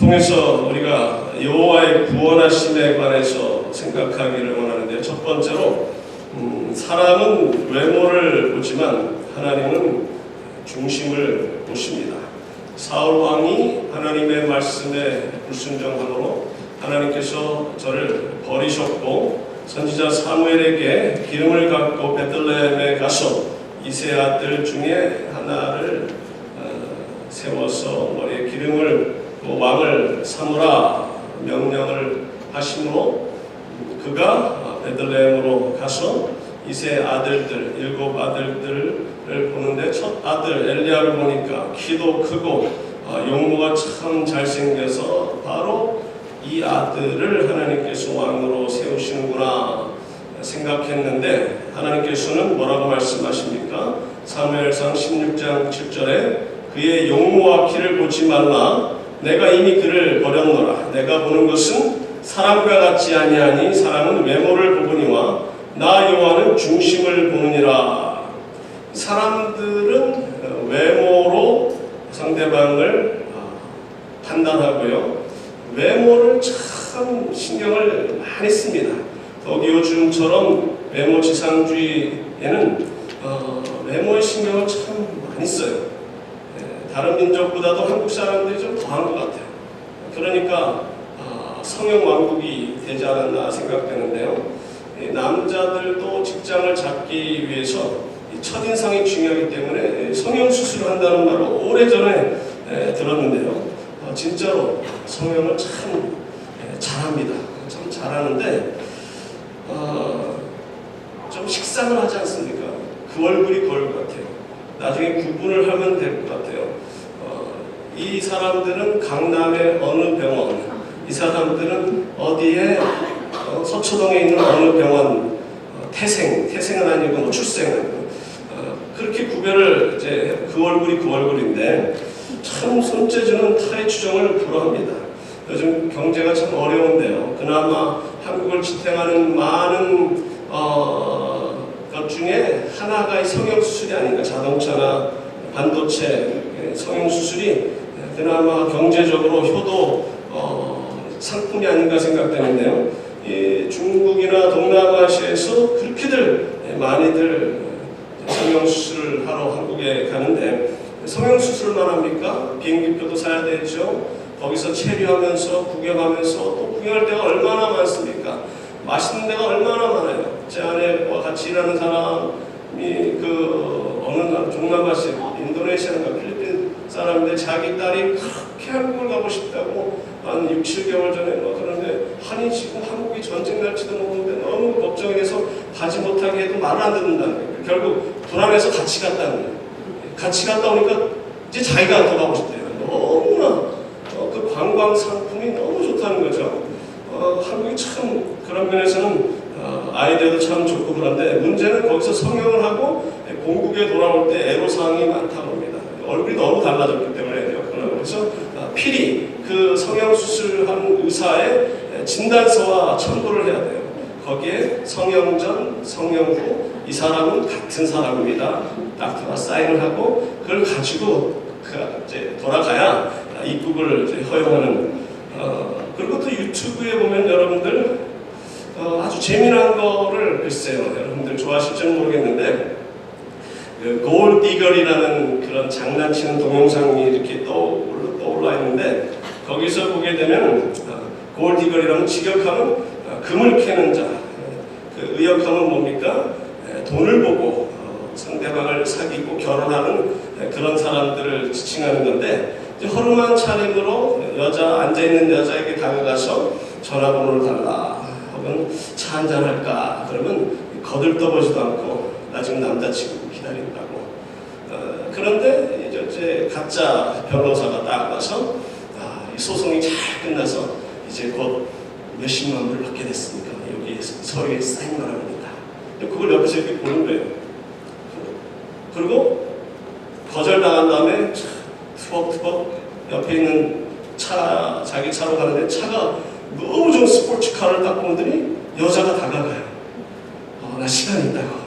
통해서 우리가 여호와의 구원하심에 관해서 생각하기를 원하는데요. 첫 번째로 사람은 외모를 보지만 하나님은 중심을 보십니다. 사울 왕이 하나님의 말씀에 불순종함으로 하나님께서 저를 버리셨고 선지자 사무엘에게 기름을 갖고 베들레헴에 가서 이세 아들 중에 하나를 세워서 머리에 기름을 왕을 삼으라 명령을 하심으로 그가 베들레헴으로 가서 이세 아들들 7 아들들을 보는데 첫 아들 엘리야를 보니까 키도 크고 용모가 참 잘생겨서 바로 이 아들을 하나님께서 왕으로 세우시는구나 생각했는데 하나님께서는 뭐라고 말씀하십니까? 사무엘상 16장 7절에 그의 용모와 키를 보지 말라. 내가 이미 그를 버렸노라. 내가 보는 것은 사람과 같지 아니하니 사람은 외모를 보거니와 나 여호와는 중심을 보느니라. 사람들은 외모로 상대방을 판단하고요. 외모를 참 신경을 많이 씁니다. 더욱이 요즘처럼 외모 지상주의에는 외모의 신경을 참 많이 써요. 다른 민족보다도 한국 사람들이 좀 더한 것 같아요. 그러니까 성형 왕국이 되지 않았나 생각되는데요. 남자들도 직장을 잡기 위해서 첫인상이 중요하기 때문에 성형 수술을 한다는 말을 오래전에 들었는데요. 진짜로 성형을 참 잘합니다. 참 잘하는데 좀 식상을 하지 않습니까? 그 얼굴이 그 얼굴 같아요. 나중에 구분을 하면 될 것 같아요. 이 사람들은 강남의 어느 병원, 이 사람들은 어디에 서초동에 있는 어느 병원 태생은 아니고 뭐 출생은 아니고 그렇게 구별을 이제 그 얼굴이 그 얼굴인데 참 손재주는 타의 추종을 불허합니다. 요즘 경제가 참 어려운데요. 그나마 한국을 지탱하는 많은 것 중에 하나가 이 성형수술이 아닌가. 자동차나 반도체 성형수술이 그나마 경제적으로 효도 상품이 아닌가 생각되는데요. 이 중국이나 동남아시아에서 그렇게들 많이들 성형수술을 하러 한국에 가는데 성형수술만 합니까? 비행기표도 사야 되죠. 거기서 체류하면서 구경하면서 또 구경할 데가 얼마나 많습니까? 맛있는 데가 얼마나 많아요. 제 아내와 같이 일하는 사람이 어느 동남아시아, 인도네시아인가 필리핀 사람인데 자기 딸이 그렇게 한국을 가고 싶다고 한 6, 7개월 전에 그러는데 아니 지금 한국이 전쟁 날지도 모르는데 너무 걱정이 돼서 가지 못하게 해도 말을 안 듣는다는 거예요. 결국 불안해서 같이 갔다는 거예요. 같이 갔다 오니까 이제 자기가 더 가고 싶대요. 너무나 그 관광 상품이 너무 좋다는 거죠. 한국이 참 그런 면에서는 아이디어도 참 좋고 그런데 문제는 거기서 성형을 하고 본국에 돌아올 때 애로사항이 많다고 합니다. 얼굴이 너무 달라졌기 때문에 그래서 필히 그 성형수술한 의사의 진단서와 첨부를 해야 돼요. 거기에 성형 전, 성형 후 이 사람은 같은 사람입니다. 닥터가 사인을 하고 그걸 가지고 이제 돌아가야 입국을 이제 허용하는. 그리고 또 유튜브에 보면 여러분들 아주 재미난 거를 글쎄요. 여러분들 좋아하실지는 모르겠는데 그 골디걸이라는 그런 장난치는 동영상이 이렇게 떠올라 있는데 거기서 보게 되면 골디걸이라면 직역하면 금을 캐는 자, 그 의역하면 뭡니까? 돈을 보고 상대방을 사귀고 결혼하는 그런 사람들을 지칭하는 건데 허름한 차림으로 앉아있는 여자에게 다가가서 전화번호를 달라 혹은 차 한잔 할까 그러면 거들떠보지도 않고 나 지금 남자친구 기다린다고. 그런데 이제 가짜 변호사가 딱 와서 이 소송이 잘 끝나서 이제 곧 몇십만 불을 받게 됐으니까 여기 서류에 사인만 하면 된다. 그걸 옆에서 이렇게 보는 거예요. 그리고 거절당한 다음에 투벅투벅 옆에 있는 자기 차로 가는데 차가 너무 좋은 스포츠카를 딱 보더니 여자가 다가가요. 나 시간 있다고.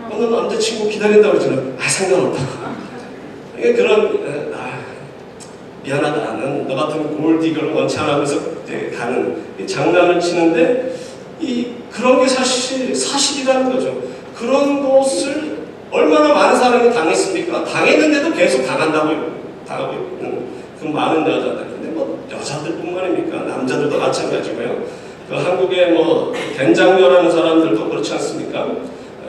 너 남자친구 기다린다고 그러잖아. 상관없다고. 이게 그런 미안하다, 나는 너 같은 골디걸 원치 않아 하면서 가는 장난을 치는데 그런 게 사실이라는 거죠. 그런 것을 얼마나 많은 사람이 당했습니까? 당했는데도 계속 당하고 있는 그 많은 여자들. 근데 뭐 여자들뿐만입니까? 남자들도 마찬가지고요. 그 한국의 뭐 된장녀라는 사람들도 그렇지 않습니까?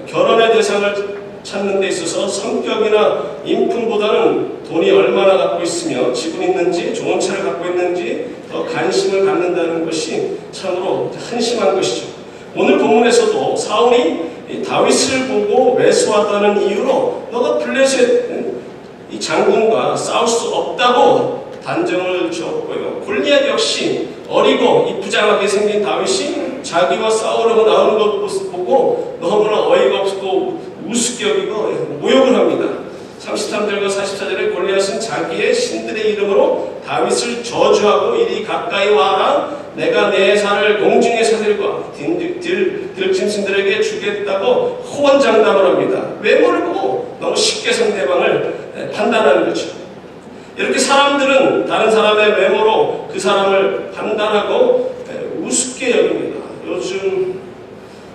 결혼의 대상을 찾는 데 있어서 성격이나 인품보다는 돈이 얼마나 갖고 있으며 지분 있는지, 좋은 차를 갖고 있는지 더 관심을 갖는다는 것이 참으로 한심한 것이죠. 오늘 본문에서도 사울이 다윗을 보고 왜소하다는 이유로 너가 블레셋 이 장군과 싸울 수 없다고 단정을 지었고요. 골리앗 역시 어리고 이쁘장하게 생긴 다윗이 자기와 싸우려고 나오는 것 보고 너무나 어이가 없고 우습게 여기고 모욕을 합니다. 33절과 44절에 골리앗은 자기의 신들의 이름으로 다윗을 저주하고 이리 가까이 와라, 내가 내 살을 공중의 새들과 들짐승들에게 주겠다고 호언장담을 합니다. 외모를 보고 너무 쉽게 상대방을 판단하는 거죠. 이렇게 사람들은 다른 사람의 외모로 그 사람을 판단하고 우습게 여깁니다. 요즘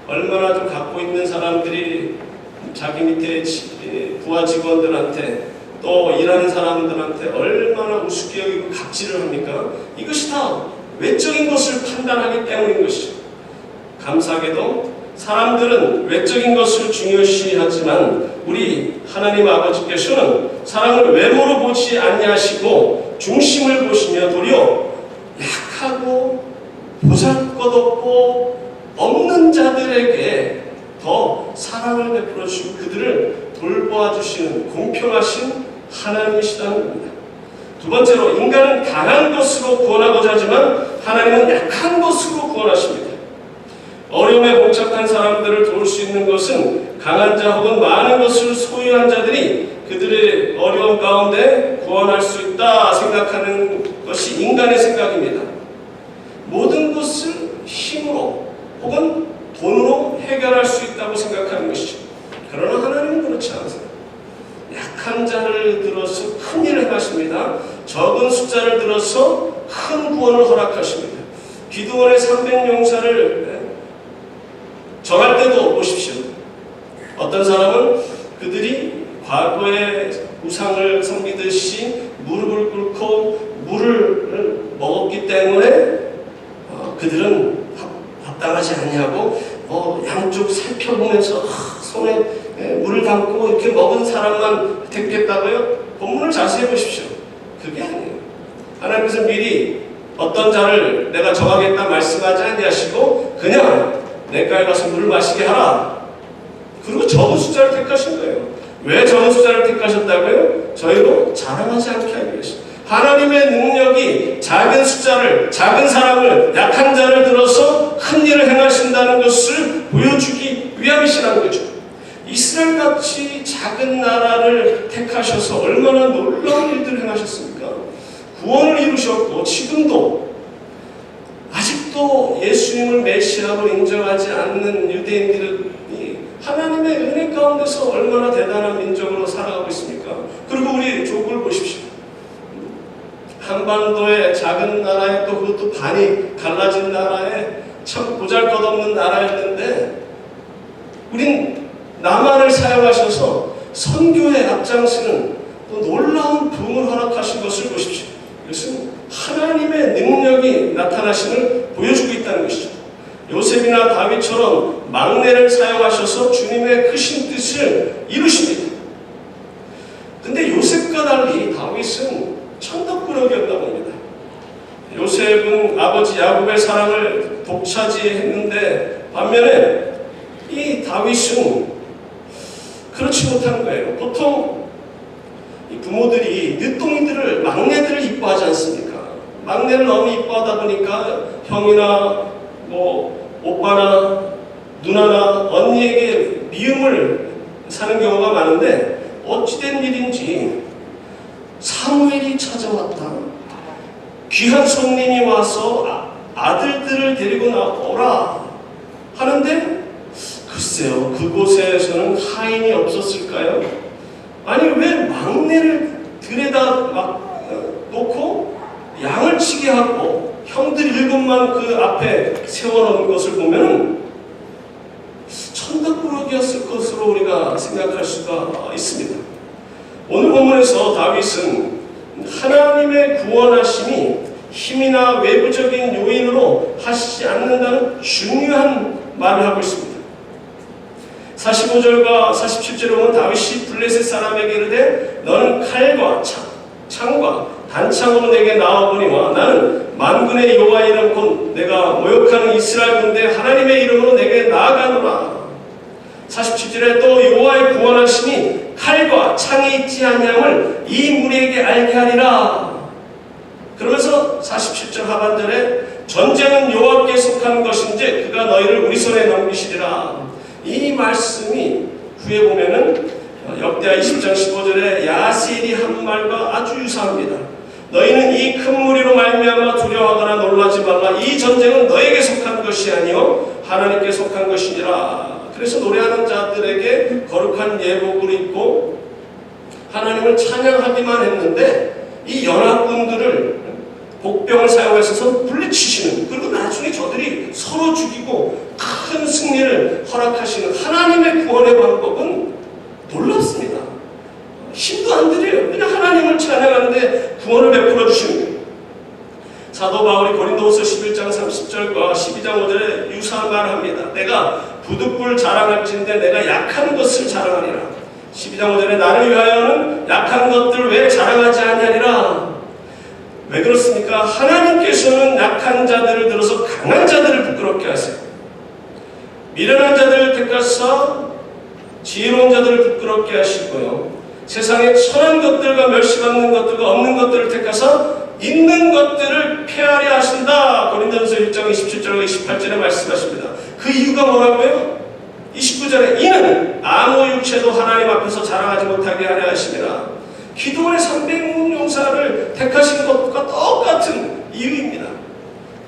얼마나 좀 갖고 있는 사람들이 자기 밑에 부하 직원들한테 또 일하는 사람들한테 얼마나 우습게 여기고 갑질을 합니까? 이것이 다 외적인 것을 판단하기 때문인 것이죠. 감사하게도 사람들은 외적인 것을 중요시하지만 우리 하나님 아버지께서는 사람을 외모로 보지 아니하시고 중심을 보시며 도리어 약하고 보잘것없고 없는 자들에게 더 사랑을 베풀어 주시고 그들을 돌보아 주시는 공평하신 하나님이시다는 겁니다. 두 번째로, 인간은 강한 것으로 구원하고자 하지만 하나님은 약한 것으로 구원하십니다. 어려움에 봉착한 사람들을 도울 수 있는 것은 강한 자 혹은 많은 것을 소유한 자들이 그들의 어려움 가운데 구원할 수 있다 생각하는 것이 인간의 생각입니다. 모든 것을 힘으로 혹은 돈으로 해결할 수 있다고 생각하는 것이죠. 그러나 하나님은 그렇지 않으세요. 약한 자를 들어서 큰 일을 행하십니다. 적은 숫자를 들어서 큰 구원을 허락하십니다. 기드온의 300용사를 정할 때도 보십시오. 어떤 사람은 그들이 과거에 우상을 섬기듯이 무릎을 꿇고 물을 먹었기 때문에 그들은 합당하지 아니하고 양쪽 살펴보면서 손에 물을 담고 이렇게 먹은 사람만 택겠다고요? 본문을 자세히 보십시오. 그게 아니에요. 하나님께서 미리 어떤 자를 내가 정하겠다 말씀하지 아니하시고 그냥 내가에 가서 물을 마시게 하라. 그리고 적은 숫자를 택하신 거예요. 왜 적은 숫자를 택하셨다고요? 저희도 자랑하지 않게 하기 위해서. 하나님의 능력이 작은 숫자를, 작은 사람을, 약한 자를 들어서 큰 일을 행하신다는 것을 보여주기 위함이시라는 거죠. 이스라엘같이 작은 나라를 택하셔서 얼마나 놀라운 일들을 행하셨습니까? 구원을 이루셨고 지금도 아직도 예수님을 메시아로 인정하지 않는 유대인들이 하나님의 은혜 가운데서 얼마나 대단한 민족으로 살아가고 있습니까? 그리고 우리 조국을 보십시오. 한반도의 작은 나라에 또 그것도 반이 갈라진 나라에 참 보잘것없는 나라였는데 우린 남한을 사용하셔서 선교에 앞장서는 또 놀라운 부흥을 허락하신 것을 보십시오. 이것은 하나님의 능력이 나타나심을 보여주고 있다는 것이죠. 요셉이나 다윗처럼 막내를 사용하셔서 주님의 크신 뜻을 이루십니다. 근데 요셉과 달리 다윗은 천덕꾸러기였나 봅니다. 요셉은 아버지 야곱의 사랑을 독차지했는데 반면에 이 다윗은 그렇지 못한 거예요. 보통 이 부모들이 늦둥이들을, 막내들을 이뻐하지 않습니까? 막내를 너무 이뻐하다 보니까 형이나 오빠나 누나나 언니에게 미움을 사는 경우가 많은데 어찌된 일인지 사무엘이 찾아왔다. 귀한 손님이 와서 아들들을 데리고 나오라 하는데 글쎄요, 그곳에서는 하인이 없었을까요? 아니 왜 막내를 들여다 놓고 놓고 양을 치게 하고 형들 7만 그 앞에 세워놓은 것을 보면 천덕꾸러기였을 것으로 우리가 생각할 수가 있습니다. 오늘 본문에서 다윗은 하나님의 구원하심이 힘이나 외부적인 요인으로 하시지 않는다는 중요한 말을 하고 있습니다. 45절과 47절에 보면 다윗이 블레셋 사람에게 이르되 너는 칼과 창과 단창으로 내게 나와보니와 나는 만군의 여호와 이름 곧 내가 모욕하는 이스라엘 군대 하나님의 이름으로 내게 나아가노라. 47절에 또 여호와의 구원하심이 칼과 창이 있지 아니함을 이 무리에게 알게 하리라. 그러면서 47절 하반절에 전쟁은 여호와께 속한 것인지 그가 너희를 우리 손에 넘기시리라. 이 말씀이 후에 보면은 역대하 20장 15절에 야세일이 한 말과 아주 유사합니다. 너희는 이 큰 무리로 말미암아 두려워하거나 놀라지 말라. 이 전쟁은 너에게 속한 것이 아니요 하나님께 속한 것이니라. 그래서 노래하는 자들에게 거룩한 예복을 입고 하나님을 찬양하기만 했는데 이 연합군들을 복병을 사용해서 물리치시는, 그리고 나중에 저들이 서로 죽이고 큰 승리를 허락하시는 하나님의 구원의 방법은 놀랍습니다. 힘도 안 들여요. 그냥 하나님을 찬양하는데 구원을 베풀어 주시는 거예요. 사도 바울이 고린도후서 11장 30절과 12장 5절에 유사한 말을 합니다. 내가 부득불 자랑할진대 내가 약한 것을 자랑하리라. 12장 5절에 나를 위하여는 약한 것들 왜 자랑하지 아니하리라. 왜 그렇습니까? 하나님께서는 약한 자들을 들어서 강한 자들을 부끄럽게 하세요. 미련한 자들을 택하사 지혜로운 자들을 부끄럽게 하시고요. 세상에 천한 것들과 멸시받는 것들과 없는 것들을 택하사 있는 것들을 폐하려 하신다. 고린도전서 1장 27절과 28절에 말씀하십니다. 그 이유가 뭐라고요? 29절에 이는 아무 육체도 하나님 앞에서 자랑하지 못하게 하려 하심이라. 기도원의 300문 용사를 택하신 것과 똑같은 이유입니다.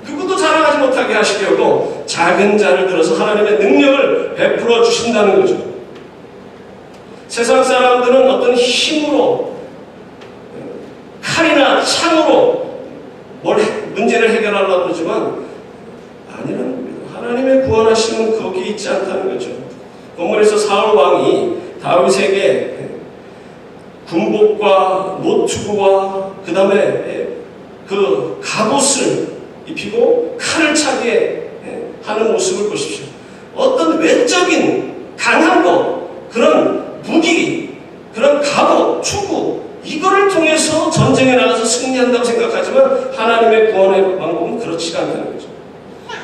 누구도 자랑하지 못하게 하시려고 작은 자를 들어서 하나님의 능력을 베풀어 주신다는 거죠. 세상 사람들은 어떤 힘으로 칼이나 창으로 문제를 해결하려고 그러지만 아니라는 겁니다. 하나님의 구원하심은 거기에 있지 않다는 거죠. 본문에서 사울 왕이 다윗에게 군복과 노투구와 그 다음에 그 갑옷을 입히고 칼을 차게 하는 모습을 보십시오. 어떤 외적인 강한 것, 그런 무기, 그런 갑옷, 투구, 이거를 통해서 전쟁에 나가서 승리한다고 생각하지만 하나님의 구원의 방법은 그렇지가 않다는 거죠.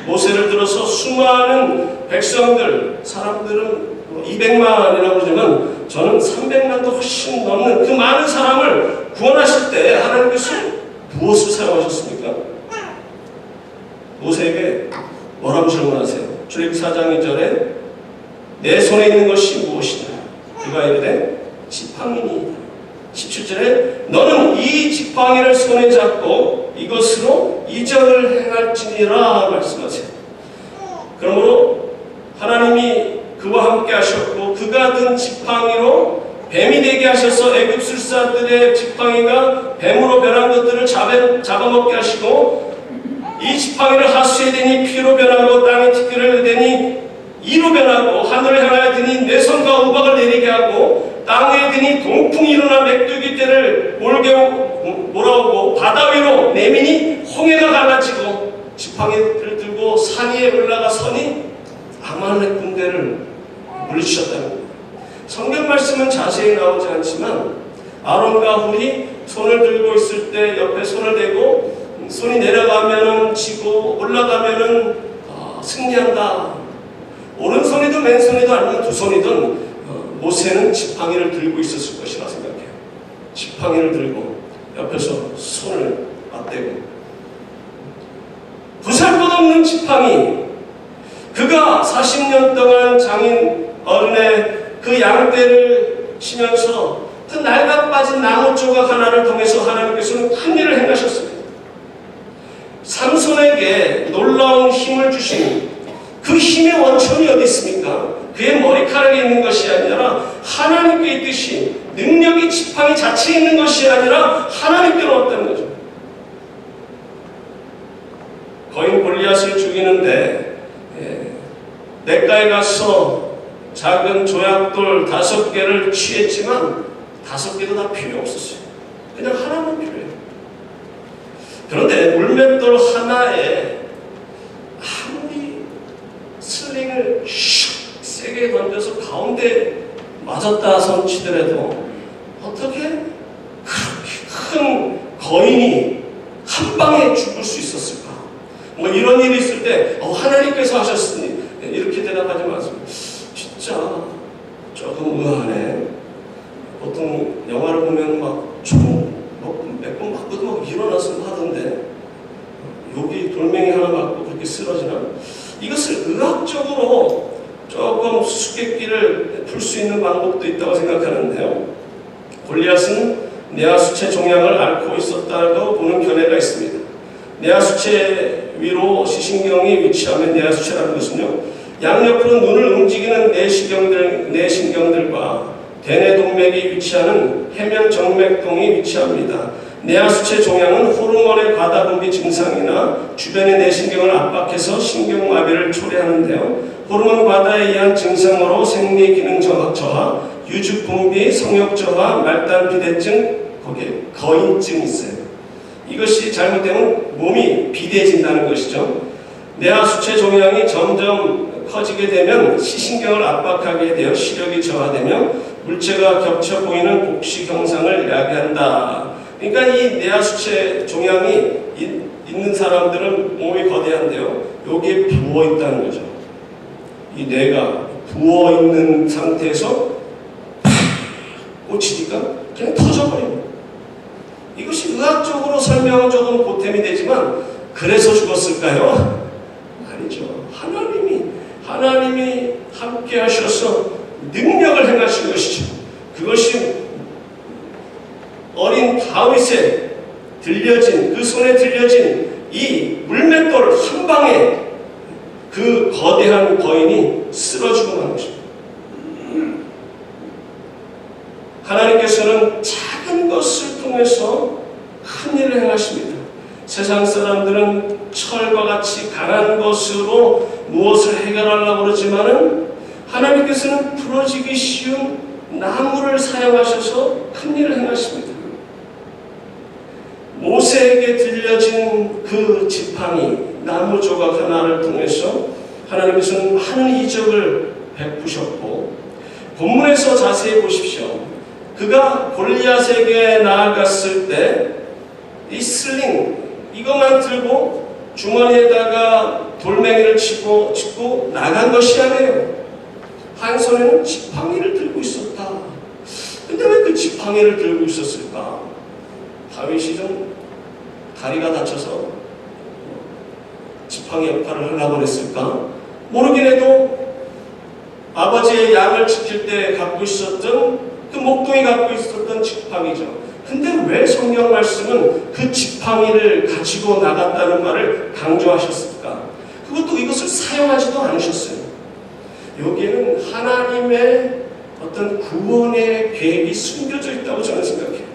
모세를 들어서 수많은 백성들, 사람들은 200만이라고 그러지만 저는 300만도 훨씬 넘는 그 많은 사람을 구원하실 때 하나님께서 무엇을 사용하셨습니까? 모세에게 뭐라고 질문하세요? 출애굽기 4장 2절에 내 손에 있는 것이 무엇이냐? 그가 이르되 지팡이니이다. 17절에 너는 이 지팡이를 손에 잡고 이것으로 이적을 행할지니라 말씀하세요. 그러므로 하나님이 그와 함께 하셨고 그가 든 지팡이로 뱀이 되게 하셔서 애굽술사들의 지팡이가 뱀으로 변한 것들을 잡아먹게 하시고 이 지팡이를 하수에 대니 피로 변하고 땅에 티끌을 대니 이로 변하고 하늘을 향하여 드니 내성과 우박을 내리게 하고 땅에 드니 동풍이 일어나 메뚜기 떼를 몰아오고 바다 위로 내미니 홍해가 갈라지고 지팡이를 들고 산 위에 올라가 서니 아말렉 군대를 물리치셨다는 겁니다. 성경 말씀은 자세히 나오지 않지만 아론과 훌이 손을 들고 있을 때 옆에 손을 대고 손이 내려가면은 지고 올라가면은 승리한다. 오른손이든 왼손이든 아니면 두 손이든 모세는 지팡이를 들고 있었을 것이라 생각해요. 지팡이를 들고 옆에서 손을 맞대고 보잘것없는 지팡이, 그가 40년 동안 장인 어른의 그 양떼를 치면서 그 낡아 빠진 나무 조각 하나를 통해서 하나님께서는 큰 일을 행하셨습니다. 삼손에게 놀라운 힘을 주신 그 힘의 원천이 어디 있습니까? 그의 머리카락에 있는 것이 아니라 하나님께 있듯이 능력이 지팡이 자체에 있는 것이 아니라 하나님께로 왔다는 거죠. 거인 골리앗을 죽이는데 냇가에 가서 작은 조약돌 5개를 취했지만 5개도 다 필요 없었어요. 그냥 하나만 필요해요. 그런데 물맷돌 하나에 아무리 슬링을 세게 던져서 가운데 맞았다 손치더라도 어떻게 그렇게 큰 거인이 한 방에 죽을 수 있었을까? 뭐 이런 일이 있을 때 하나님께서 하셨으니 이렇게 대답하지 마세요. 진짜 조금 의아하네. 보통 영화를 보면 막 총 몇 번 맞고도 막 일어나서 하던데 여기 돌멩이 하나 맞고 그렇게 쓰러지나? 이것을 의학적으로 조금 수수께끼를 풀 수 있는 방법도 있다고 생각하는데요. 골리앗은 내하수체 종양을 앓고 있었다고 보는 견해가 있습니다. 내하수체 위로 시신경이 위치하면 내하수체라는 것은요, 양옆으로 눈을 움직이는 내신경들과 대뇌동맥이 위치하는 해면정맥동이 위치합니다. 내하수체 종양은 호르몬의 과다분비 증상이나 주변의 내신경을 압박해서 신경마비를 초래하는데요. 호르몬 과다에 의한 증상으로 생리기능 저하, 유주분비, 성욕 저하, 말단 비대증, 거기에 거인증이 있어요. 이것이 잘못되면 몸이 비대해진다는 것이죠. 내하수체 종양이 점점 커지게 되면 시신경을 압박하게 되어 시력이 저하되며 물체가 겹쳐 보이는 복식 형상을 야기한다. 그러니까 이 내하수체 종양이 있는 사람들은 몸이 거대한데요. 여기에 부어 있다는 거죠. 이 뇌가 부어 있는 상태에서 꽂히니까 그냥 터져버립니다. 이것이 의학적으로 설명은 조금 보탬이 되지만 그래서 죽었을까요? 아니죠. 하나님이 함께 하셔서 능력을 행하신 것이죠. 그것이 어린 다윗에 들려진, 그 손에 들려진 이 물맷돌 한 방에 그 거대한 거인이 쓰러지고 만 것입니다. 하나님께서는 작은 것을 통해서 큰 일을 행하십니다. 세상 사람들은 철과 같이 강한 것으로 무엇을 해결하려고 그러지만은 하나님께서는 부러지기 쉬운 나무를 사용하셔서 큰 일을 행하십니다. 모세에게 들려진 그 지팡이, 나무 조각 하나를 통해서 하나님께서는 많은 이적을 베푸셨고, 본문에서 자세히 보십시오. 그가 골리앗에게 나아갔을 때 이 슬링 이것만 들고 주머니에다가 돌멩이를 짚고 나간 것이 아니에요. 한 손에는 지팡이를 들고 있었다. 근데 왜 그 지팡이를 들고 있었을까? 다윗이 좀 다리가 다쳐서 지팡이 역할을 하려고 했을까? 모르긴 해도 아버지의 양을 지킬 때 갖고 있었던 그 목동이 갖고 있었던 지팡이죠. 근데 왜 성경 말씀은 그 지팡이를 가지고 나갔다는 말을 강조하셨을까? 그것도 이것을 사용하지도 않으셨어요. 여기에는 하나님의 어떤 구원의 계획이 숨겨져 있다고 저는 생각해요.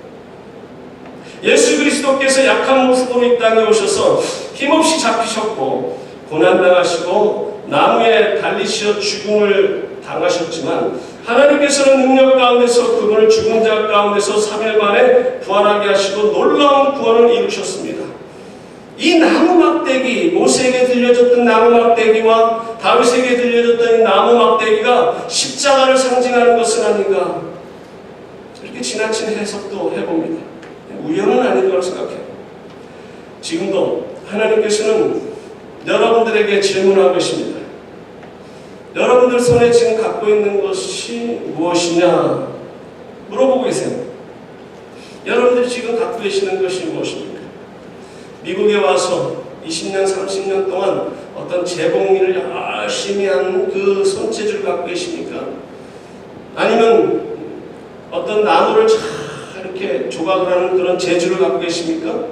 예수 그리스도께서 약한 모습으로 이 땅에 오셔서 힘없이 잡히셨고 고난당하시고 나무에 달리시어 죽음을 당하셨지만 하나님께서는 능력 가운데서 그분을 죽은 자 가운데서 3일 만에 부활하게 하시고 놀라운 구원을 이루셨습니다. 이 나무 막대기, 모세에게 들려줬던 나무 막대기와 다윗에게 들려줬던 이 나무 막대기가 십자가를 상징하는 것은 아닌가, 이렇게 지나친 해석도 해봅니다. 우연은 아닌 거라고 생각해요. 지금도 하나님께서는 여러분들에게 질문하고 있습니다. 여러분들 손에 지금 갖고 있는 것이 무엇이냐 물어보고 계세요. 여러분들이 지금 갖고 계시는 것이 무엇입니까? 미국에 와서 20년, 30년 동안 어떤 재봉일을 열심히 한 그 손재주를 갖고 계십니까? 아니면 어떤 나무를 잘 이렇게 조각을 하는 그런 재주를 갖고 계십니까?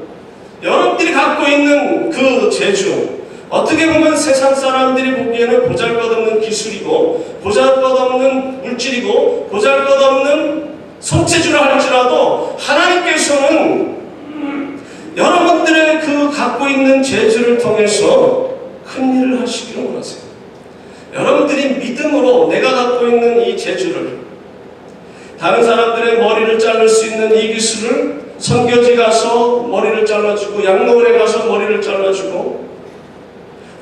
여러분들이 갖고 있는 그 재주, 어떻게 보면 세상 사람들이 보기에는 보잘것없는 기술이고 보잘것없는 물질이고 보잘것없는 손재주라 할지라도 하나님께서는 여러분들의 그 갖고 있는 재주를 통해 통해서 큰 일을 하시기를 원하세요. 여러분들이 믿음으로 내가 갖고 있는 이 재주를, 다른 사람들의 머리를 자를 수 있는 이 기술을 선교지 가서 머리를 잘라주고 양로원에 가서 머리를 잘라주고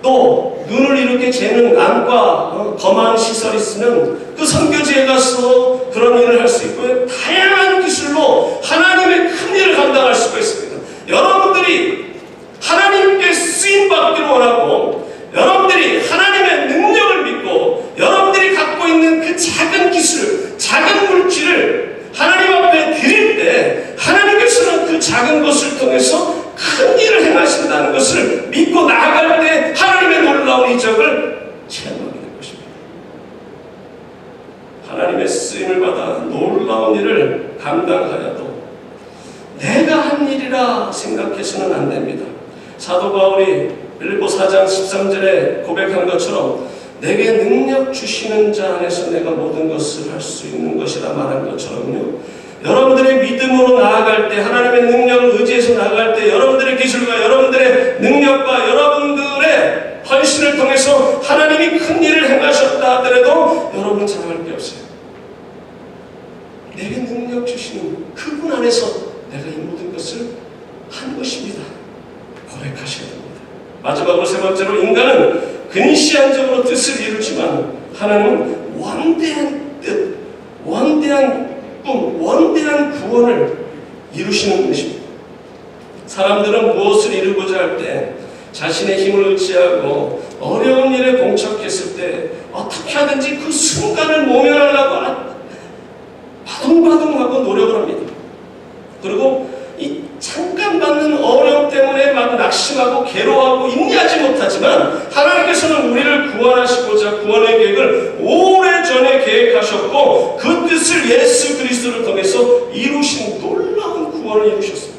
또 눈을 이렇게 재는 안과 검한 시설이 있으면 그 선교지에 가서 그런 일을 할 수 있고 다양한 기술로 하나님의 큰 일을 감당할 수가 있습니다. 여러분들이 하나님께 쓰임받기를 원하고 여러분들이 하나님의 능력을 믿고 여러분들이 갖고 있는 그 작은 기술, 작은 물질을 하나님 앞에 드릴 때 하나님께서는 그 작은 것을 통해서 큰 일을 행하신다는 것을 믿고 나아갈 때 하나님의 놀라운 이적을 체험하게 될 것입니다. 하나님의 쓰임을 받아 놀라운 일을 감당하여도 내가 한 일이라 생각해서는 안 됩니다. 사도 바울이 빌립보 4장 13절에 고백한 것처럼 내게 능력 주시는 자 안에서 내가 모든 것을 할 수 있는 것이라 말한 것처럼요. 여러분들의 믿음으로 나아갈 때 하나님의 능력을 의지해서 나아갈 때 여러분들의 기술과 여러분들의 능력과 여러분들의 헌신을 통해서 하나님이 큰 일을 행하셨다 하더라도 여러분은 자랑할 게 없어요. 내게 능력 주시는 그분 안에서 내가 이 모든 것을 한 것입니다. 고백하셔야 됩니다. 마지막으로 세 번째로 인간은 근시안적으로 뜻을 이루지만 하나님은 원대한 뜻, 원대한 꿈, 원대한 구원을 이루시는 분이십니다. 사람들은 무엇을 이루고자 할 때 자신의 힘을 의지하고 어려운 일에 봉착했을 때 어떻게 하든지 그 순간을 모면하려고 바둥바둥하고 노력을 합니다. 그리고 이 잠깐 받는 어려움 때문에 막 낙심하고 괴로워하고 인내하지 못하지만 하나님께서는 우리를 구원하시고자 구원의 계획을 오래전에 계획하셨고 그 뜻을 예수 그리스도를 통해서 이루신 놀라운 구원을 이루셨습니다.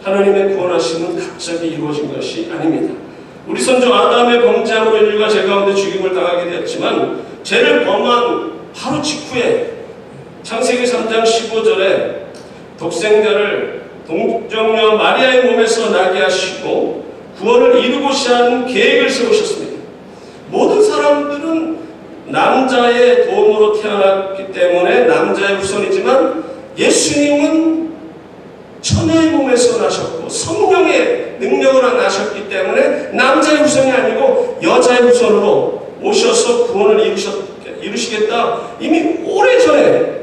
하나님의 구원하심은 갑자기 이루어진 것이 아닙니다. 우리 선조 아담의 범죄함으로 인류가 죄 가운데 죽임을 당하게 되었지만 죄를 범한 바로 직후에 창세기 3장 15절에 독생자를 동정녀 마리아의 몸에서 나게 하시고 구원을 이루고자 하는 계획을 세우셨습니다. 모든 사람들은 남자의 도움으로 태어났기 때문에 남자의 후손이지만 예수님은 처녀의 몸에서 나셨고 성령의 능력으로 나셨기 때문에 남자의 후손이 아니고 여자의 후손으로 오셔서 구원을 이루시겠다. 이미 오래전에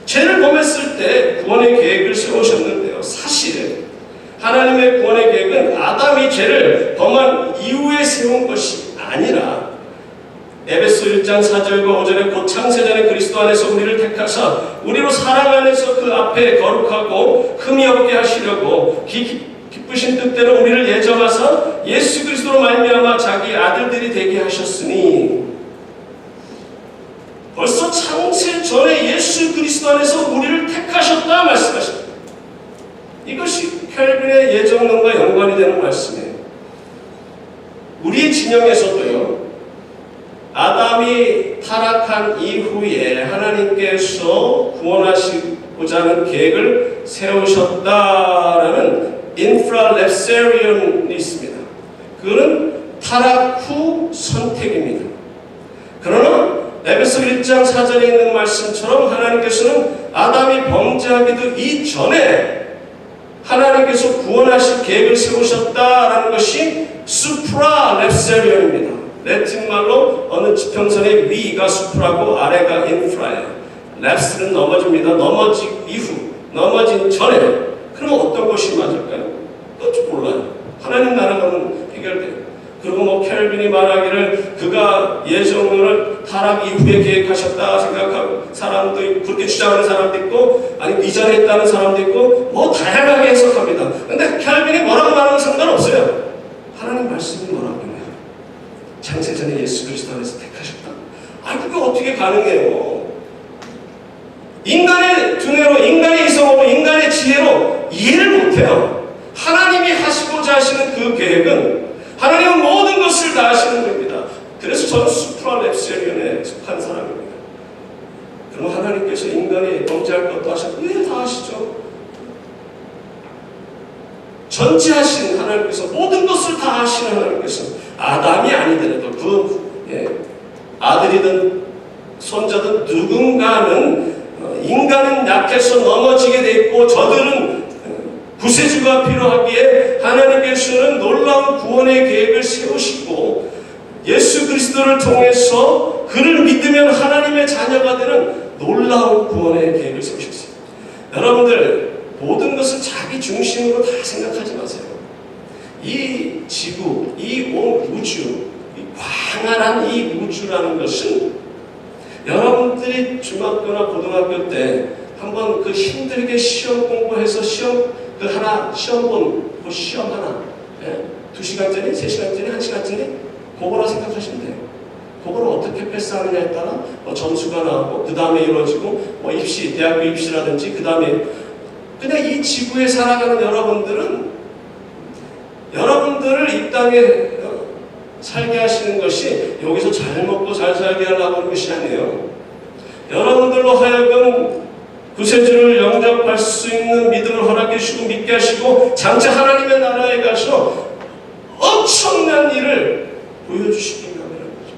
죄를 범했을 때 구원의 계획을 세우셨는데요. 사실 하나님의 구원의 계획은 아담이 죄를 범한 이후에 세운 것이 아니라 에베소 1장 4절과 5절에 곧 창세전에 그리스도 안에서 우리를 택하사 우리로 사랑 안에서 그 앞에 거룩하고 흠이 없게 하시려고 기쁘신 뜻대로 우리를 예정하사 예수 그리스도로 말미암아 자기 아들들이 되게 하셨으니 벌써 창세 전에 예수 그리스도 안에서 우리를 택하셨다 말씀하십니다. 이것이 켈빈의 예정론과 연관이 되는 말씀이에요. 우리의 진영에서도요. 아담이 타락한 이후에 하나님께서 구원하시고자 하는 계획을 세우셨다라는 인프라랩세리온이 있습니다. 그거는 타락 후 선택입니다. 그러나 에베소 1장 4절에 있는 말씀처럼 하나님께서는 아담이 범죄하기도 이전에 하나님께서 구원하실 계획을 세우셨다라는 것이 수프라랩세리온입니다. 레틴말로 어느 지평선의 위가 수프라고 아래가 인프라예요. 랩스는 넘어집니다. 넘어진 이후, 넘어진 전에. 그럼 어떤 것이 맞을까요? 그것도 몰라요. 하나님 나라가면 해결돼요. 그리고 켈빈이 말하기를 그가 예정론을 타락 이후에 계획하셨다 생각하고 사람도 있고 그렇게 주장하는 사람도 있고 아니 이전에 했다는 사람도 있고 뭐 다양하게 해석합니다. 근데 켈빈이 뭐라고 말하는 상관없어요. 하나님 말씀이 뭐라고 해요? 창세전에 예수 그리스도 안에서 택하셨다. 아 그게 어떻게 가능해요? 인간의 두뇌로 인간의 이성으로 인간의 지혜로 이해를 못해요. 하나님이 하시고자 하시는 그 계획은 하나님은 모든 것을 다 하시는 겁니다. 그래서 저는 수프라랩세리온에 속한 사람입니다. 그럼 하나님께서 인간이 범죄할 것도 하셨고 다 하시죠. 전지하신 하나님께서, 모든 것을 다 하시는 하나님께서 아담이 아니더라도 아들이든 손자든 누군가는 인간은 약해서 넘어지게 돼 있고 저들은 구세주가 필요하기에 하나님께서는 놀라운 구원의 계획을 세우시고 예수 그리스도를 통해서 그를 믿으면 하나님의 자녀가 되는 놀라운 구원의 계획을 세우셨어요. 여러분들 모든 것을 자기 중심으로 다 생각하지 마세요. 이 지구, 이 온 우주, 이 광활한 이 우주라는 것은 여러분들이 중학교나 고등학교 때 한번 그 힘들게 시험 공부해서 시험 하나 2시간짜리, 3시간짜리, 1시간짜리 그거라 생각하시면 돼요. 그거를 어떻게 패스하느냐에 따라 점수가 나오고 그 다음에 이루어지고 입시, 대학교 입시라든지 그 다음에 그냥 이 지구에 살아가는 여러분들을 이 땅에 살게 하시는 것이 여기서 잘 먹고 잘 살게 하려고 하는 것이 아니에요. 여러분들로 하여금 구세주를 영접할 수 있는 믿음을 허락해 주시고 믿게 하시고 장차 하나님의 나라에 가서 엄청난 일을 보여주시기 위함이라는 거죠.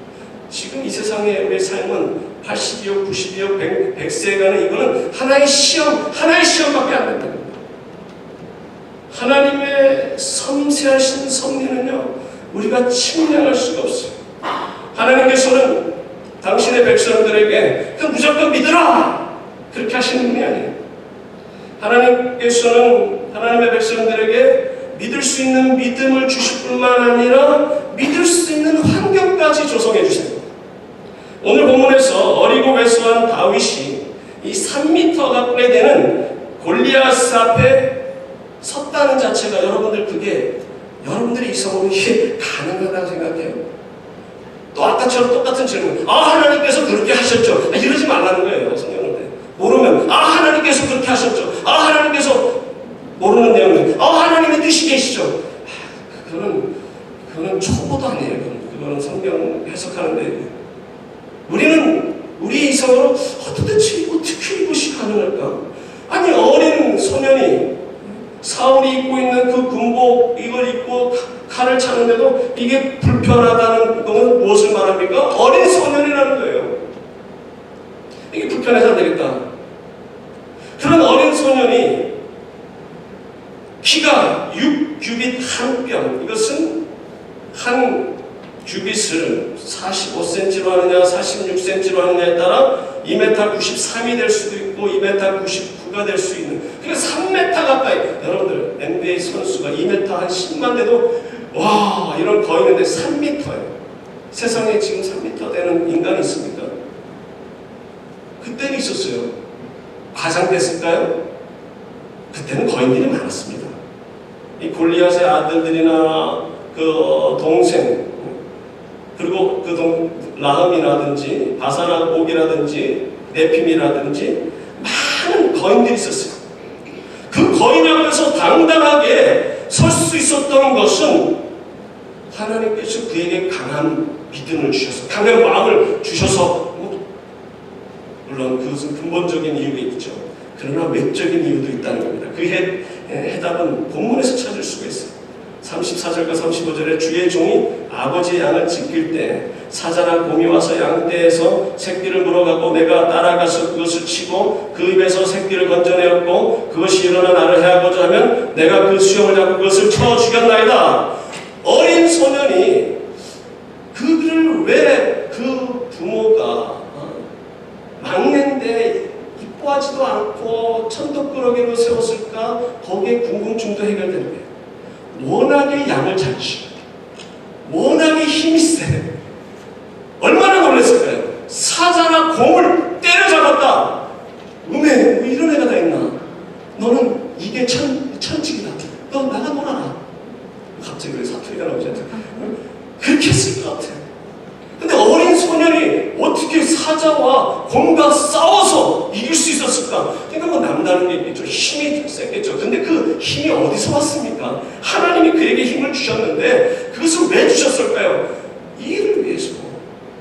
지금 이 세상의 우리의 삶은 80이요, 90이요, 100세간의 이거는 하나의 시험밖에 안 된다는 거예요. 하나님의 섬세하신 섭리는요, 우리가 측량할 수가 없어요. 하나님께서는 당신의 백성들에게 그냥 무조건 믿으라! 그렇게 하시는 분이 아니에요. 하나님께서는 하나님의 백성들에게 믿을 수 있는 믿음을 주실 뿐만 아니라 믿을 수 있는 환경까지 조성해 주세요. 오늘 본문에서 어리고 왜소한 다윗이 이 3m 가까이 되는 골리앗 앞에 섰다는 자체가 그게 여러분들이 이성으로 이게 가능하다고 생각해요? 또 아까처럼 똑같은 질문, 하나님께서 그렇게 하셨죠. 이러지 말라는 거예요. 성경은 모르면 하나님께서 그렇게 하셨죠. 하나님께서 모르는 내용은 하나님의 뜻이 계시죠. 그거는 초보도 아니에요. 그거는 성경 해석하는데 우리 이성으로 도대체 어떻게 이것이 가능할까? 아니 어린 소년이 사울이 입고 있는 그 군복 이걸 입고 칼을 차는데도 이게 불편하다는 것은 무엇을 말합니까? 어린 소년이라는 거예요. 이게 불편해서 안 되겠다. 그런 어린 소년이 키가 6규빗 한 뼘, 이것은 한 규빗을 45cm로 하느냐 46cm로 하느냐에 따라 2m 93이 될 수도 있고 2m 99가 될 수 있는, 그러니까 3m 가까이. 여러분들 NBA 선수가 2m 한 10만 돼도 와 이런 거 있는데 3m예요. 세상에 지금 3m 되는 인간이 있습니까? 그때는 있었어요. 과장됐을까요? 그때는 거인들이 많았습니다. 이 골리앗의 아들들이나 그 동생, 그리고 라함이라든지 바사락옥이라든지 네핌이라든지 많은 거인들이 있었어요. 그 거인 앞에서 당당하게 설 수 있었던 것은 하나님께서 그에게 강한 믿음을 주셔서, 강한 마음을 주셔서, 물론 그것은 근본적인 이유가 있죠. 그러나 외적인 이유도 있다는 겁니다. 그 해답은 본문에서 찾을 수가 있어요. 34절과 35절에 주의 종이 아버지의 양을 지킬 때 사자나 곰이 와서 양떼에서 새끼를 물어가고 내가 따라가서 그것을 치고 그 입에서 새끼를 건져내었고 그것이 일어나 나를 해하고자 하면 내가 그 수염을 잡고 그것을 쳐 죽였나이다. 어린 소년이 그를 왜 그 부모가 막내인데 이뻐하지도 않고 천덕꾸러기로 세웠을까? 거기에 궁금증도 해결되는 거예요. 워낙에 양을 잘 치고 워낙에 힘이 세. 얼마나 놀랐을까요? 사자나 곰을 때려잡았다. 뭐 이런 애가 다 있나? 너는 이게 천직이다. 너 나가 놀아라. 갑자기 왜 사투리가 나오지? 그렇게 했을 것 같아요. 근데 어린 소년이 어떻게 사자와 곰과 싸워서 이길 수 있었을까? 그러니까 뭐 남다른 게 있겠죠. 힘이 셌겠죠. 근데 그 힘이 어디서 왔습니까? 하나님이 그에게 힘을 주셨는데 그것을 왜 주셨을까요? 이 일을 위해서.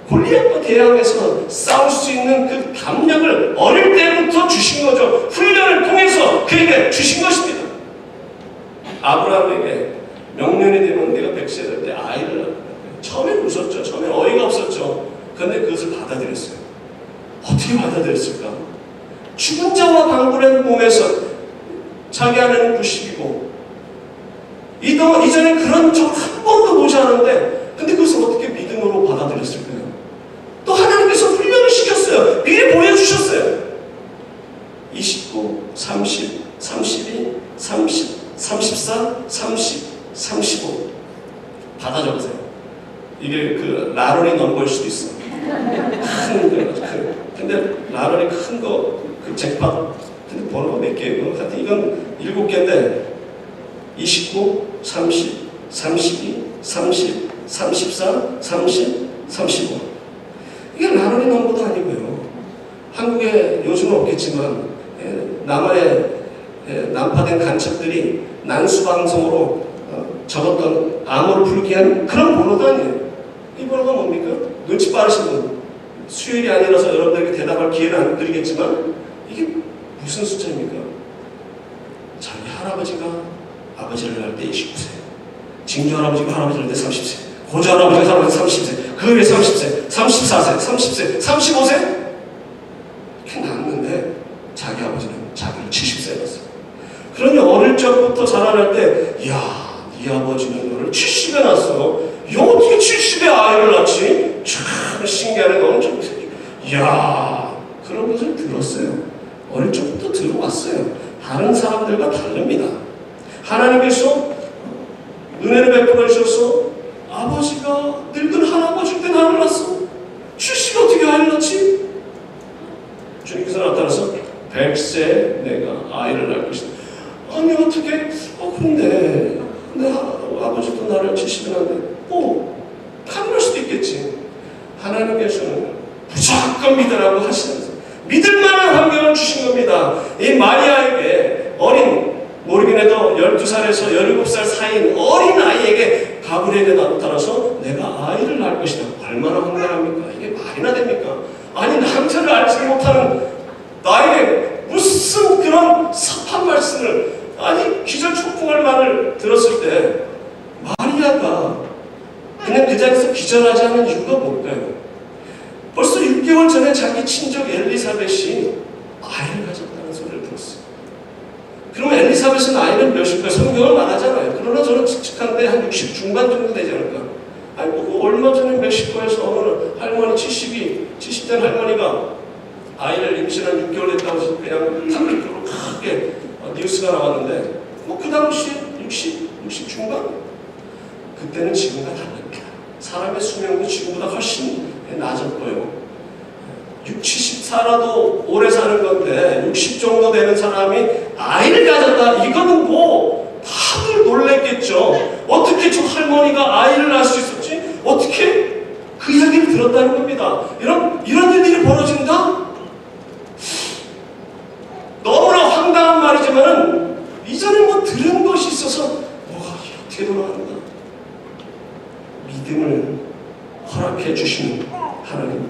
골리앗과 대항해서 싸울 수 있는 그 담력을 어릴 때부터 주신 거죠. 훈련을 통해서 그에게 주신 것입니다. 아브라함에게 명년이 되면 네가 100세 될 때 아이를 낳을 거야. 처음엔 웃었죠. 처음엔 어이가 없었죠. 그런데 그것을 받아들였어요. 어떻게 받아들였을까? 죽은 자와 방불한 몸에서 자기 아내는 90이고 이전에 그런 적 한 번도 보지 않았는데 근데 그것을 어떻게 믿음으로 받아들였을까요? 또 하나님께서 훈련을 시켰어요. 미리 보여주셨어요. 29, 30, 32, 30, 34, 30, 35 받아 적으세요. 이게 그 라런이 넘버일 수도 있어. 근데 라런이 큰 거, 그 잭팟, 근데 번호가 몇 개예요? 하여튼 이건 7개인데 29, 30, 32, 30, 34, 30, 35 이게 라런이 넘버도 아니고요. 한국에 요즘은 없겠지만 남한의 난파된 간첩들이 난수방송으로 적었던 암호를 풀기 위한 그런 번호도 아니에요. 이 번호가 뭡니까? 눈치 빠르신 분. 수요일이 아니라서 여러분들에게 대답할 기회는 안 드리겠지만 이게 무슨 숫자입니까? 자기 할아버지가 아버지를 낳을 때 29세, 증조할아버지가 할아버지를 낳을 때 30세, 고조할아버지가 할아버지 30세, 그 후에 30세, 34세, 30세, 35세 이렇게 낳았는데 자기 아버지는 자기를 70세에 낳았어요. 그러니 어릴 적부터 자라날 때 이야 네 아버지는 너를 70에 낳았어. 야 어떻게 70에 아이를 낳지? 참 신기하네. 너는 좀 이야 그런 것을 들었어요. 어릴 적부터 들어왔어요. 다른 사람들과 다릅니다. 하나님께서 은혜를 베풀어 주셔서 아버지가 늙은 할아버지 때 나를 낳았어. 70이 어떻게 아이를 낳지? 주님께서 나타나서 100세 내가 아이를 낳을 것이다. 아니 어떻게 그런데 내 아버지도 나를 70이 낳는데 가능할 수도 있겠지. 하나님께서는 무조건 믿으라고 하시면서 믿을 만한 환경을 주신 겁니다. 이 마리아에게 어린 모르긴 해도 12살에서 17살 사이인 어린 아이에게 가브리엘이 나타나서 내가 아이를 낳을 것이다. 얼마나 황당합니까? 이게 말이나 됩니까? 아니 남자를 알지 못하는 나에게 무슨 그런 섭한 말씀을 아니 기절초풍할 말을 들었을 때 마리아가 그냥 그 자리에서 기절하지 않은 이유가 뭘까요? 벌써 6개월 전에 자기 친족 엘리사벳이 아이를 가졌다는 소리를 들었어요. 그러면 엘리사벳은 아이는 몇일까요? 성경을 말하잖아요. 그러나 저는 칙칙한데 한 60 중반 정도 되지 않을까? 아니 뭐 얼마 전에 멕시코에서 어느 할머니 70된 할머니가 아이를 임신한 6개월 됐다고 해서 그냥 탐닉으로 크게 뉴스가 나왔는데 그 당시에 60 중반? 그때는 지금과 다릅니다. 사람의 수명도 지금보다 훨씬 낮았고요. 60, 70 살아도 오래 사는 건데 60 정도 되는 사람이 아이를 가졌다. 이거는 뭐 다들 놀랬겠죠. 어떻게 저 할머니가 아이를 낳을 수 있었지? 어떻게 그 이야기를 들었다는 겁니다. 이런 일들이 벌어진다? 너무나 황당한 말이지만은 이전에 뭐 들은 것이 있어서 어떻게 돌아간다. 믿음을 허락해 주시는 하나님,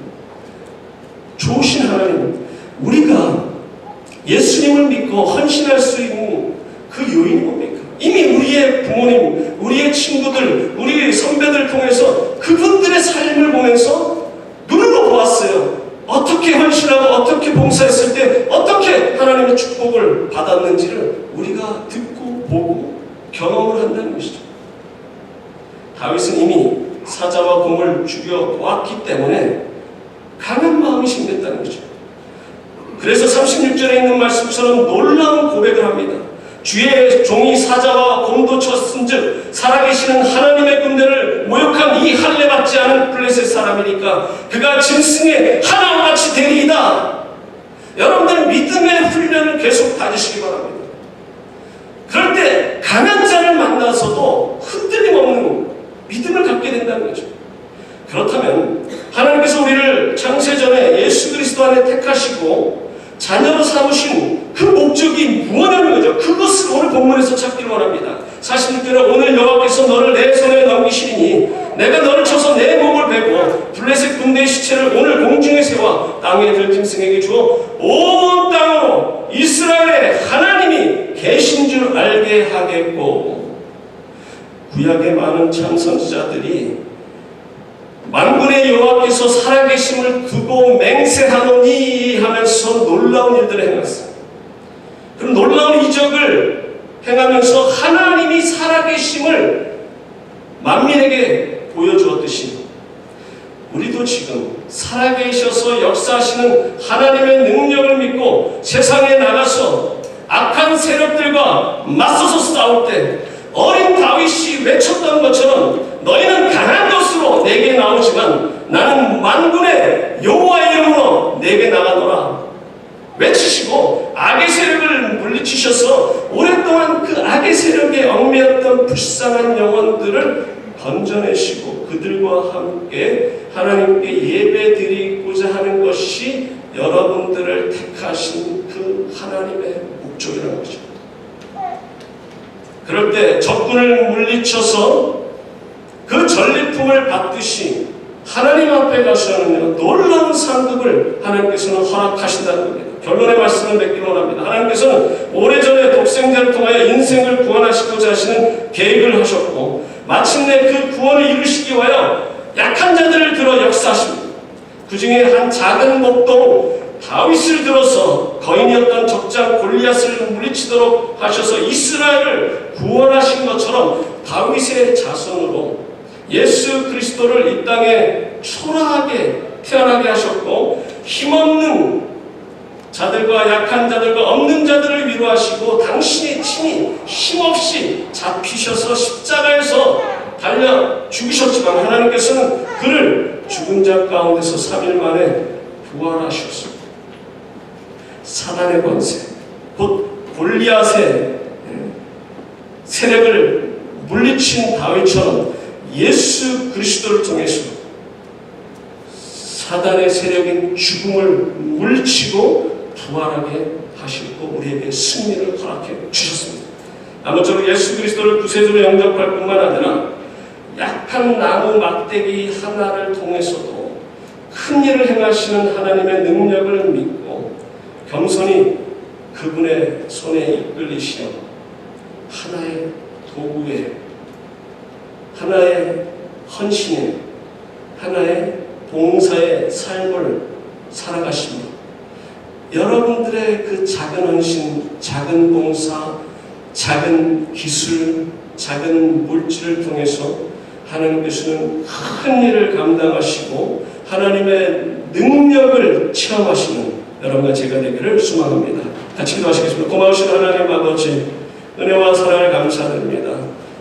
좋으신 하나님, 우리가 예수님을 믿고 헌신할 수 있는 그 요인이 뭡니까? 이미 우리의 부모님, 우리의 친구들, 우리 선배들 통해서 그분들의 삶을 보면서 눈으로 보았어요. 어떻게 헌신하고 어떻게 봉사했을 때 어떻게 하나님의 축복을 받았는지를 우리가 듣고 보고 경험을 한다는 것이죠. 다윗은 이미 사자와 곰을 죽여왔기 때문에 강한 마음이 생겼다는 거죠. 그래서 36절에 있는 말씀처럼 놀라운 고백을 합니다. 주의 종이 사자와 곰도 쳤은즉 살아계시는 하나님의 군대를 모욕한 이 할례 받지 않은 블레셋 사람이니까 그가 짐승의 하나와 같이 되리이다. 여러분들 믿음의 훈련을 계속 가지시기 바랍니다. 그럴 때 강한 자를 만나서도 흔들림 없는 믿음을 갖게 된다는 거죠. 그렇다면 하나님께서 우리를 창세전에 예수 그리스도 안에 택하시고 자녀로 삼으신 그 목적이 무엇이냐는 거죠. 그것을 오늘 본문에서 찾기를 원합니다. 46절에 오늘 여호와께서 너를 내 손에 넘기시리니 내가 너를 쳐서 내 목을 베고 블레셋 군대의 시체를 오늘 공중에 세워 땅에 들짐승에게 주어 온 땅으로 이스라엘의 하나님이 계신 줄 알게 하겠고 많은 참 선지자들이 만군의 여호와께서 살아계심을 두고 맹세하노니 하면서 놀라운 일들을 행했어요. 그럼 놀라운 이적을 행하면서 하나님이 살아계심을 만민에게 보여주었듯이 우리도 지금 살아계셔서 역사하시는 하나님의 능력을 믿고 세상에 나가서 악한 세력들과 맞서서 싸울 때 어린 다윗이 외쳤던 것처럼 너희는 강한 것으로 내게 나오지만 나는 만군의 여호와의 이름으로 내게 나가노라 외치시고 악의 세력을 물리치셔서 오랫동안 그 악의 세력에 얽매였던 불쌍한 영혼들을 건져내시고 그들과 함께 하나님께 예배드리고자 하는 것이 여러분들을 택하신 그 하나님의 목적이라는 거죠. 그럴 때 적군을 물리쳐서 그 전리품을 받듯이 하나님 앞에 가서는요 놀라운 상급을 하나님께서는 허락하신다는 겁니다. 결론의 말씀을 맺기를 원합니다. 하나님께서는 오래전에 독생자를 통하여 인생을 구원하시고자 하시는 계획을 하셨고 마침내 그 구원을 이루시기 위하여 약한 자들을 들어 역사하십니다. 그 중에 한 작은 목동 다윗을 들어서 거인이었던 적장 골리앗을 물리치도록 하셔서 이스라엘을 구원하신 것처럼 다윗의 자손으로 예수 그리스도를 이 땅에 초라하게 태어나게 하셨고 힘없는 자들과 약한 자들과 없는 자들을 위로하시고 당신의 친히 힘없이 잡히셔서 십자가에서 달려 죽으셨지만 하나님께서는 그를 죽은 자 가운데서 3일 만에 부활하셨습니다. 사단의 권세, 곧 골리앗의 세력을 물리친 다윗처럼 예수 그리스도를 통해서 사단의 세력인 죽음을 물리치고 부활하게 하시고 우리에게 승리를 허락해 주셨습니다. 아무쪼록 예수 그리스도를 구세주로 영접할 뿐만 아니라 약한 나무 막대기 하나를 통해서도 큰 일을 행하시는 하나님의 능력을 믿고 겸손히 그분의 손에 이끌리시어 하나의 도구에 하나의 헌신에 하나의 봉사의 삶을 살아가십니다. 여러분들의 그 작은 헌신, 작은 봉사, 작은 기술, 작은 물질을 통해서 하나님께서는 큰 일을 감당하시고 하나님의 능력을 체험하시는 여러분과 제가 되기를 소망합니다. 같이 기도하시겠습니다. 고마우신 하나님 아버지, 은혜와 사랑을 감사드립니다.